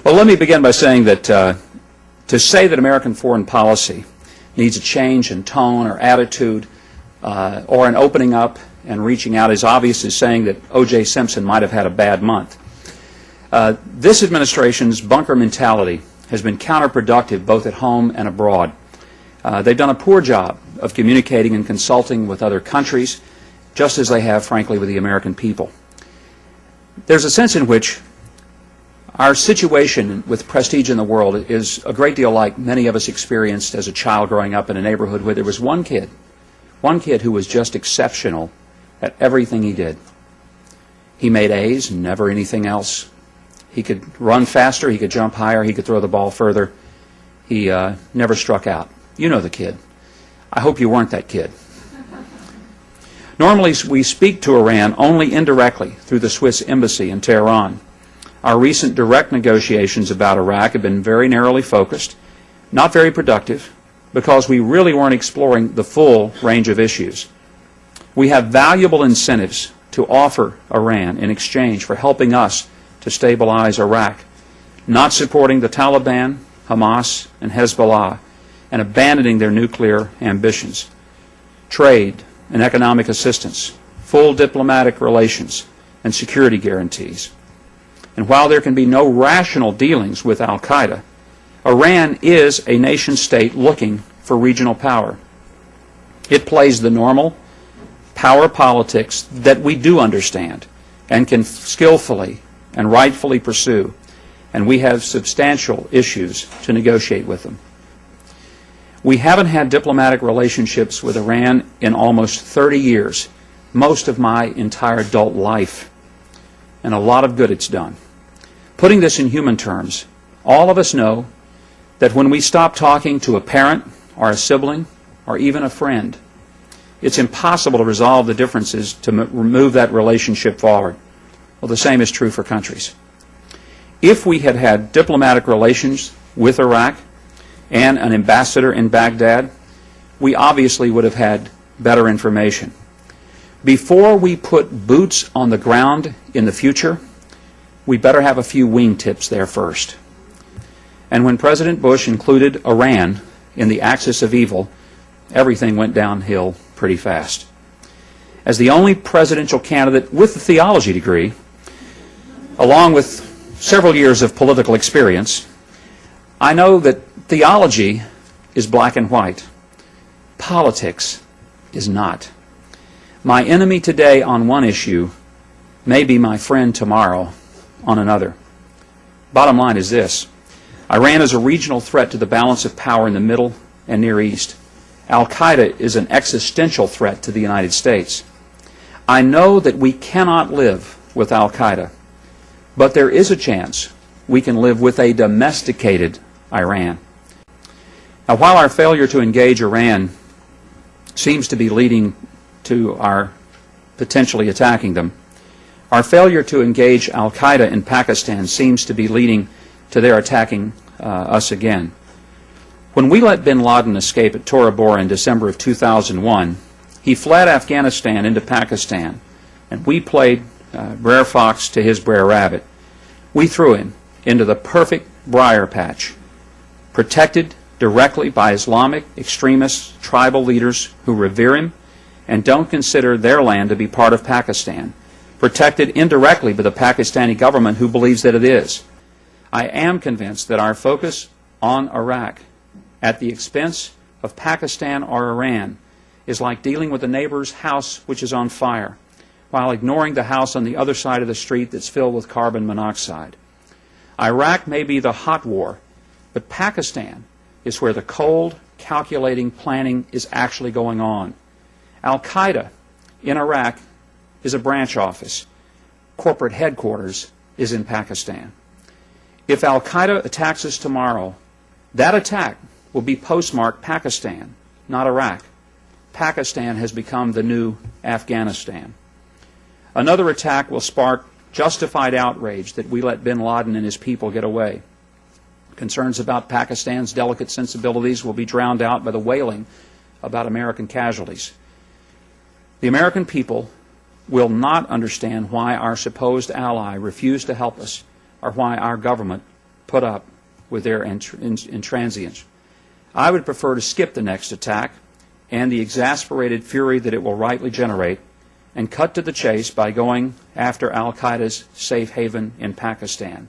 Well, let me begin by saying that to say that American foreign policy needs a change in tone or attitude or an opening up and reaching out is obvious as saying that O.J. Simpson might have had a bad month. This administration's bunker mentality has been counterproductive both at home and abroad. They've done a poor job of communicating and consulting with other countries, just as they have, frankly, with the American people. There's a sense in which our situation with prestige in the world is a great deal like many of us experienced as a child growing up in a neighborhood where there was one kid who was just exceptional at everything he did. He made A's and never anything else. He could run faster, he could jump higher, he could throw the ball further. He never struck out. You know the kid. I hope you weren't that kid. Normally we speak to Iran only indirectly through the Swiss embassy in Tehran. Our recent direct negotiations about Iraq have been very narrowly focused, not very productive, because we really weren't exploring the full range of issues. We have valuable incentives to offer Iran in exchange for helping us to stabilize Iraq, not supporting the Taliban, Hamas, and Hezbollah, and abandoning their nuclear ambitions. Trade and economic assistance, full diplomatic relations, and security guarantees. And while there can be no rational dealings with al-Qaeda, Iran is a nation-state looking for regional power. It plays the normal power politics that we do understand and can skillfully and rightfully pursue, and we have substantial issues to negotiate with them. We haven't had diplomatic relationships with Iran in almost 30 years, most of my entire adult life, and a lot of good it's done. Putting this in human terms, all of us know that when we stop talking to a parent or a sibling or even a friend, it's impossible to resolve the differences to move that relationship forward. Well, the same is true for countries. If we had had diplomatic relations with Iraq and an ambassador in Baghdad, we obviously would have had better information. Before we put boots on the ground in the future, we better have a few wingtips there first. And when President Bush included Iran in the axis of evil, everything went downhill pretty fast. As the only presidential candidate with a theology degree, along with several years of political experience, I know that theology is black and white. Politics is not. My enemy today on one issue may be my friend tomorrow on another. Bottom line is this. Iran is a regional threat to the balance of power in the Middle and Near East. Al-Qaeda is an existential threat to the United States. I know that we cannot live with Al-Qaeda, but there is a chance we can live with a domesticated Iran. Now, while our failure to engage Iran seems to be leading to our potentially attacking them, our failure to engage al-Qaeda in Pakistan seems to be leading to their attacking us again. When we let bin Laden escape at Tora Bora in December of 2001, he fled Afghanistan into Pakistan, and we played Brer Fox to his Brer Rabbit. We threw him into the perfect briar patch, protected directly by Islamic extremist tribal leaders who revere him and don't consider their land to be part of Pakistan, protected indirectly by the Pakistani government who believes that it is. I am convinced that our focus on Iraq at the expense of Pakistan or Iran is like dealing with a neighbor's house which is on fire while ignoring the house on the other side of the street that's filled with carbon monoxide. Iraq may be the hot war, but Pakistan is where the cold, calculating planning is actually going on. Al-Qaeda in Iraq is a branch office. Corporate headquarters is in Pakistan. If Al-Qaeda attacks us tomorrow, that attack will be postmarked Pakistan, not Iraq. Pakistan has become the new Afghanistan. Another attack will spark justified outrage that we let bin Laden and his people get away. Concerns about Pakistan's delicate sensibilities will be drowned out by the wailing about American casualties. The American people will not understand why our supposed ally refused to help us or why our government put put up with their intransience. I would prefer to skip the next attack and the exasperated fury that it will rightly generate and cut to the chase by going after al-Qaeda's safe haven in Pakistan.